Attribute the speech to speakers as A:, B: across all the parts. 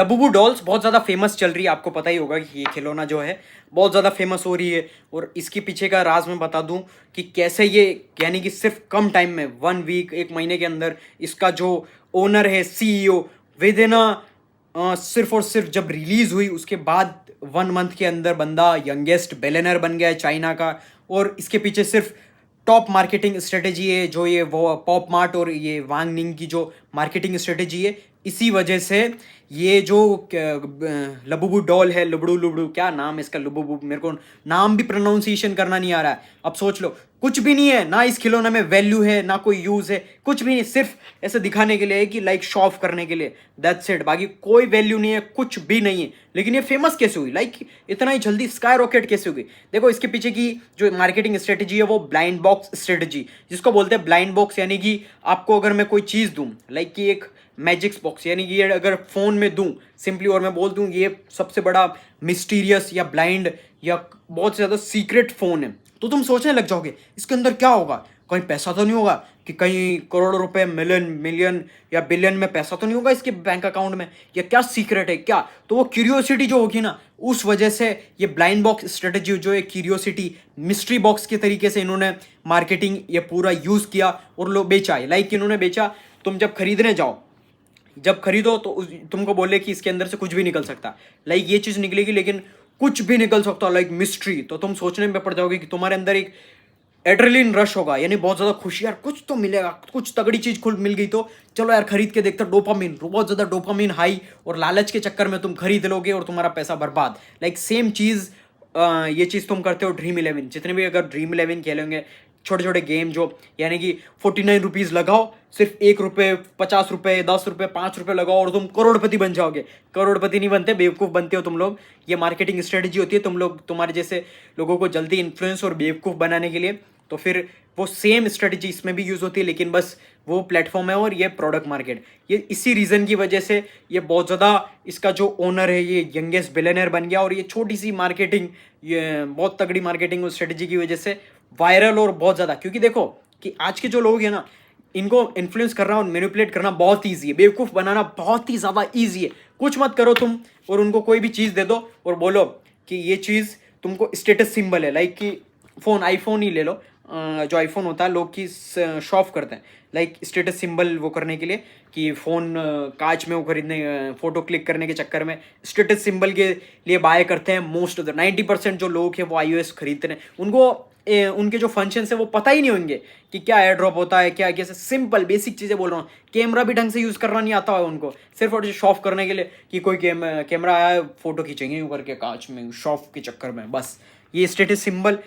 A: लबुबू dolls बहुत ज़्यादा famous चल रही है, आपको पता ही होगा कि ये खिलौना जो है बहुत ज़्यादा फेमस हो रही है। और इसके पीछे का राज मैं बता दूं कि कैसे ये, यानी कि सिर्फ कम टाइम में 1 वीक, 1 महीने के अंदर इसका जो ओनर है, सीईओ, विद इन सिर्फ और सिर्फ जब रिलीज हुई उसके बाद 1 मंथ के अंदर बंदा यंगेस्ट बिलियनर बन गया है चाइना का। और इसके पीछे सिर्फ टॉप मार्केटिंग स्ट्रेटेजी है, जो ये वो पॉप मार्ट और ये वांग निंग की जो मार्केटिंग स्ट्रेटेजी है, इसी वजह से ये जो लबुबू डॉल है, लुबड़ू लुबड़ू, क्या नाम है इसका, लुबुबू, मेरे को नाम भी प्रोनाउंसिएशन करना नहीं आ रहा है। अब सोच लो, कुछ भी नहीं है ना इस खिलौने में, वैल्यू है ना कोई यूज है, कुछ भी नहीं, सिर्फ ऐसे दिखाने के लिए है कि लाइक शो ऑफ करने के लिए, दैट्स इट। बाकी कोई वैल्यू नहीं है, कुछ भी नहीं है। लेकिन ये फेमस कैसे हुई, लाइक इतना ही जल्दी स्काई रॉकेट कैसे हुई? देखो इसके पीछे की जो मार्केटिंग स्ट्रेटेजी है वो ब्लाइंड बॉक्स स्ट्रेटेजी, जिसको बोलते हैं ब्लाइंड बॉक्स, यानी कि आपको अगर मैं कोई चीज़ दूं, लाइक कि एक मैजिक्स बॉक्स, यानी कि ये अगर फोन में दूं सिंपली, और मैं बोल दूं ये सबसे बड़ा मिस्टीरियस या ब्लाइंड या बहुत ज़्यादा सीक्रेट फोन है, तो तुम सोचने लग जाओगे इसके अंदर क्या होगा, कहीं पैसा तो नहीं होगा, कि कहीं करोड़ों रुपए, मिलियन या बिलियन में पैसा तो नहीं होगा इसके बैंक अकाउंट में, या क्या सीक्रेट है क्या? तो वो क्यूरियोसिटी जो होगी ना, उस वजह से ये ब्लाइंड बॉक्स स्ट्रेटेजी जो है, क्यूरियोसिटी मिस्ट्री बॉक्स के तरीके से इन्होंने मार्केटिंग ये पूरा यूज़ किया और लोग बेचा है। लाइक इन्होंने बेचा, तुम जब खरीदने जाओ, जब खरीदो तो तुमको बोले कि इसके अंदर से कुछ भी निकल सकता, लाइक ये चीज़ निकलेगी लेकिन कुछ भी निकल सकता, लाइक मिस्ट्री, तो तुम सोचने में पड़ जाओगे कि तुम्हारे अंदर एक एड्रेलिन रश होगा, यानी बहुत ज़्यादा खुशी, यार कुछ तो मिलेगा, कुछ तगड़ी चीज़ खुल मिल गई तो चलो यार खरीद के देखते, डोपामिन, बहुत ज़्यादा डोपामिन हाई, और लालच के चक्कर में तुम खरीद लोगे और तुम्हारा पैसा बर्बाद। लाइक सेम चीज़ ये चीज़ तुम करते हो ड्रीम इलेवन, जितने भी अगर ड्रीम इलेवन खेलेंगे, छोटे छोटे गेम जो, यानी कि 49 रुपीज़ लगाओ, सिर्फ 1 रुपये, 50 रुपये, 10 रुपये, 5 रुपये लगाओ और तुम करोड़पति बन जाओगे। करोड़पति नहीं बनते, बेवकूफ़ बनते हो तुम लोग। ये मार्केटिंग स्ट्रेटजी होती है, तुम लोग, तुम्हारे जैसे लोगों को जल्दी इन्फ्लुएंस और बेवकूफ़ बनाने के लिए। तो फिर वो सेम स्ट्रेटजी इसमें भी यूज़ होती है, लेकिन बस वो प्लेटफॉर्म है और ये प्रोडक्ट मार्केट। ये इसी रीज़न की वजह से ये बहुत ज़्यादा, इसका जो ओनर है ये यंगेस्ट बिलियनर बन गया, और ये छोटी सी मार्केटिंग, ये बहुत तगड़ी मार्केटिंग स्ट्रेटजी की वजह से वायरल और बहुत ज़्यादा। क्योंकि देखो कि आज के जो लोग हैं ना, इनको इन्फ्लुएंस करना और मैनिपुलेट करना बहुत ईजी है, बेवकूफ़ बनाना बहुत ही ज़्यादा ईजी है। कुछ मत करो तुम, और उनको कोई भी चीज़ दे दो और बोलो कि ये चीज़ तुमको स्टेटस सिंबल है, लाइक कि फ़ोन, आईफोन ही ले लो, जो आईफोन होता है लोग की शो ऑफ करते हैं, लाइक स्टेटस सिंबल वो करने के लिए कि फ़ोन कांच में वो खरीदने, फ़ोटो क्लिक करने के चक्कर में स्टेटस सिंबल के लिए बाय करते हैं। मोस्ट ऑफ द 90% जो लोग हैं वो iOS खरीदते हैं, उनको उनके जो फंक्शन है वो पता ही नहीं होंगे कि क्या एयर ड्रॉप होता है, क्या कैसे, सिंपल बेसिक चीज़ें बोल रहा हूँ। कैमरा भी ढंग से यूज़ करना नहीं आता है उनको, सिर्फ और शो ऑफ करने के लिए कि कोई कैमरा आया है, फ़ोटो खींचेंगे यूँ करके कांच में, शो ऑफ के चक्कर में। बस ये स्टेटस सिंबल,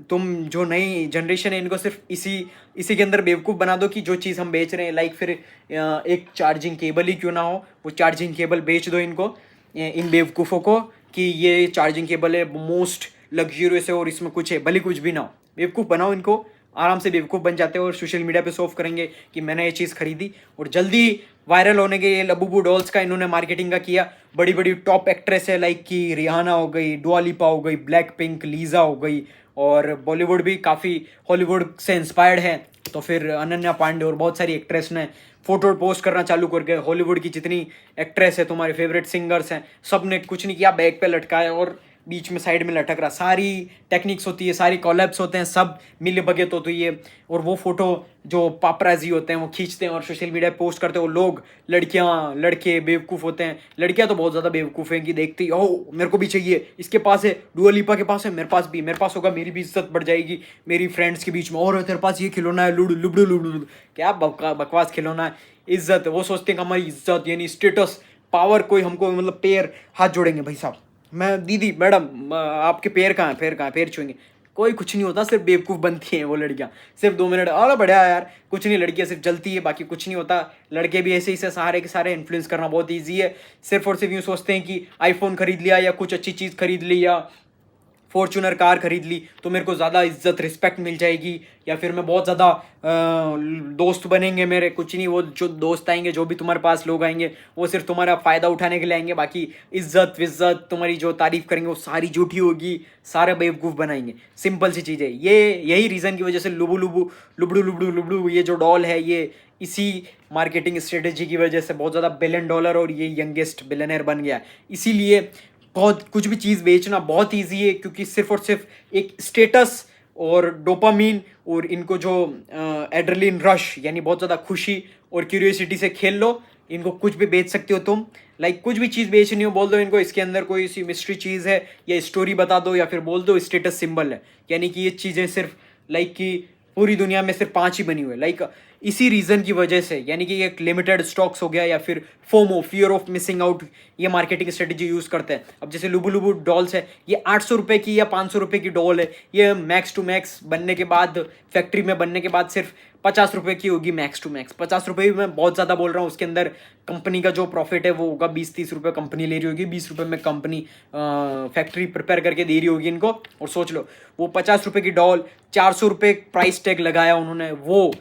A: तुम जो नई जनरेशन है इनको सिर्फ इसी के अंदर बेवकूफ़ बना दो कि जो चीज़ हम बेच रहे हैं, लाइक फिर एक चार्जिंग केबल ही क्यों ना हो, वो चार्जिंग केबल बेच दो इनको, इन बेवकूफ़ों को, कि ये चार्जिंग केबल है, मोस्ट लग्जूरियस है और इसमें कुछ है, भले कुछ भी ना हो। बेवकूफ़ बनाओ इनको, आराम से बेवकूफ़ बन जाते हो और सोशल मीडिया पे शो ऑफ करेंगे कि मैंने ये चीज़ खरीदी, और जल्दी वायरल होने के लिए लबुबू डॉल्स का इन्होंने मार्केटिंग का किया। बड़ी बड़ी टॉप एक्ट्रेस है, लाइक कि रिहाना हो गई, डुआ लिपा हो गई, ब्लैक पिंक, लीजा हो गई, और बॉलीवुड भी काफ़ी हॉलीवुड से इंस्पायर्ड है। तो फिर अनन्या पांडे और बहुत सारी एक्ट्रेस ने फोटो पोस्ट करना चालू कर गए। हॉलीवुड की जितनी एक्ट्रेस है, तुम्हारे फेवरेट सिंगर्स हैं, सब ने कुछ नहीं किया, बैग पे लटकाया और बीच में साइड में लटक रहा। सारी टेक्निक्स होती है, सारी कॉलैप्स होते हैं, सब मिले भगत होती है। और वो फोटो जो पापराजी होते हैं वो खींचते हैं और सोशल मीडिया पे पोस्ट करते हैं। वो लोग, लड़कियां, लड़के बेवकूफ़ होते हैं। लड़कियां तो बहुत ज़्यादा बेवकूफ़ हैं कि देखती ही, ओह मेरे को भी चाहिए, इसके पास है, डुआ लिपा के पास है, मेरे पास भी, मेरे पास होगा, मेरी भी इज्जत बढ़ जाएगी मेरी फ्रेंड्स के बीच में, और तेरे पास ये खिलौना है, लुडू लुबड़ू लुबड़ू, क्या बकवास खिलौना है। इज्जत, वो सोचते हैं कि हमारी इज्जत यानी स्टेटस, पावर, कोई हमको मतलब पैर हाथ जोड़ेंगे, भाई साहब, मैं दीदी, मैडम, आपके पैर कहाँ हैं, पैर कहाँ हैं, पैर छुएंगे। कोई कुछ नहीं होता, सिर्फ बेवकूफ़ बनती हैं वो लड़कियाँ। सिर्फ 2 मिनट, अरे बढ़िया यार, कुछ नहीं, लड़कियाँ सिर्फ जलती है, बाकी कुछ नहीं होता। लड़के भी ऐसे ही से सारे के सारे इन्फ्लुएंस करना बहुत ईजी है। सिर्फ और सिर्फ यूँ सोचते हैं कि आईफोन खरीद लिया या कुछ अच्छी चीज़ खरीद ली या फॉर्चूनर कार खरीद ली तो मेरे को ज़्यादा इज्जत, रिस्पेक्ट मिल जाएगी, या फिर मैं बहुत ज़्यादा दोस्त बनेंगे मेरे। कुछ नहीं, वो जो दोस्त आएंगे, जो भी तुम्हारे पास लोग आएंगे, वो सिर्फ तुम्हारा फ़ायदा उठाने के लिए आएंगे। बाकी इज्जत विज्जत, तुम्हारी जो तारीफ़ करेंगे वो सारी झूठी होगी, सारे बेवकूफ़ बनाएंगे। सिंपल सी चीज़ है ये। यही रीज़न की वजह से लुबड़ू लुबड़ू लुबड़ू ये जो डॉल है, ये इसी मार्केटिंग स्ट्रेटेजी की वजह से बहुत ज़्यादा बिलियन डॉलर और ये यंगेस्ट बिलियनर बन गया। इसीलिए बहुत कुछ भी चीज़ बेचना बहुत ईजी है, क्योंकि सिर्फ और सिर्फ एक स्टेटस और डोपामीन और इनको जो एड्रेलिन रश यानी बहुत ज़्यादा खुशी और क्यूरियोसिटी से खेल लो, इनको कुछ भी बेच सकते हो तुम। लाइक कुछ भी चीज़ बेचनी हो बोल दो इनको इसके अंदर कोई सी मिस्ट्री चीज़ है या स्टोरी बता दो, या फिर बोल दो स्टेटस सिंबल है, यानी कि ये चीज़ें सिर्फ लाइक कि पूरी दुनिया में सिर्फ 5 ही बनी हुई है। लाइक इसी रीज़न की वजह से, यानी कि एक लिमिटेड स्टॉक्स हो गया या फिर FOMO, fear of missing out, ये मार्केटिंग स्ट्रेटेजी यूज़ करते हैं। अब जैसे लुबु लुबु डॉल्स है, ये 800 रुपये की या 500 रुपये की डॉल है, ये मैक्स टू मैक्स बनने के बाद, फैक्ट्री में बनने के बाद सिर्फ 50 रुपये की होगी मैक्स टू मैक्स। 50 रुपये भी मैं बहुत ज़्यादा बोल रहा हूँ, उसके अंदर कंपनी का जो प्रॉफिट है वो होगा 20-30 रुपये कंपनी ले रही होगी, 20 रुपये में कंपनी फैक्ट्री प्रिपेयर करके दे रही होगी इनको। और सोच लो वो 50 रुपये की डॉल 400 रुपये प्राइस टैग लगाया उन्होंने, वो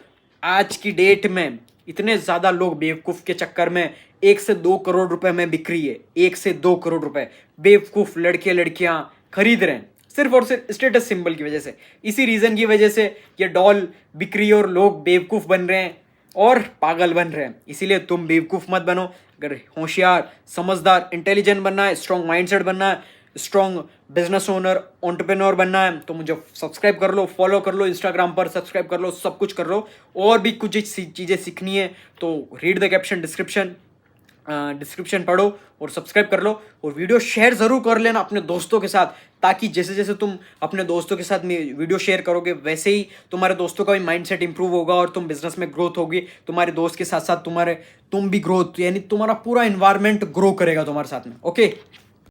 A: आज की डेट में इतने ज़्यादा लोग बेवकूफ़ के चक्कर में 1 से 2 करोड़ रुपए में बिक रही है। 1 से 2 करोड़ रुपए बेवकूफ़ लड़के लड़कियां खरीद रहे हैं सिर्फ और सिर्फ स्टेटस सिंबल की वजह से। इसी रीज़न की वजह से ये डॉल बिक रही है और लोग बेवकूफ़ बन रहे हैं और पागल बन रहे हैं। इसीलिए तुम बेवकूफ़ मत बनो। अगर होशियार, समझदार, इंटेलिजेंट बनना है, स्ट्रॉन्ग माइंडसेट बनना है, स्ट्रॉन्ग बिजनेस ओनर, एंटरप्रेन्योर बनना है, तो मुझे सब्सक्राइब कर लो, फॉलो कर लो, इंस्टाग्राम पर सब्सक्राइब कर लो, सब कुछ कर लो। और भी कुछ चीज़ें सीखनी है तो रीड द कैप्शन, डिस्क्रिप्शन पढ़ो और सब्सक्राइब कर लो। और वीडियो शेयर ज़रूर कर लेना अपने दोस्तों के साथ, ताकि जैसे जैसे तुम अपने दोस्तों के साथ में वीडियो शेयर करोगे वैसे ही तुम्हारे दोस्तों का भी माइंडसेट इंप्रूव होगा और तुम बिजनेस में ग्रोथ होगी। तुम्हारे दोस्त के साथ साथ तुम भी ग्रोथ, यानी तुम्हारा पूरा इन्वायरमेंट ग्रो करेगा तुम्हारे साथ में। ओके।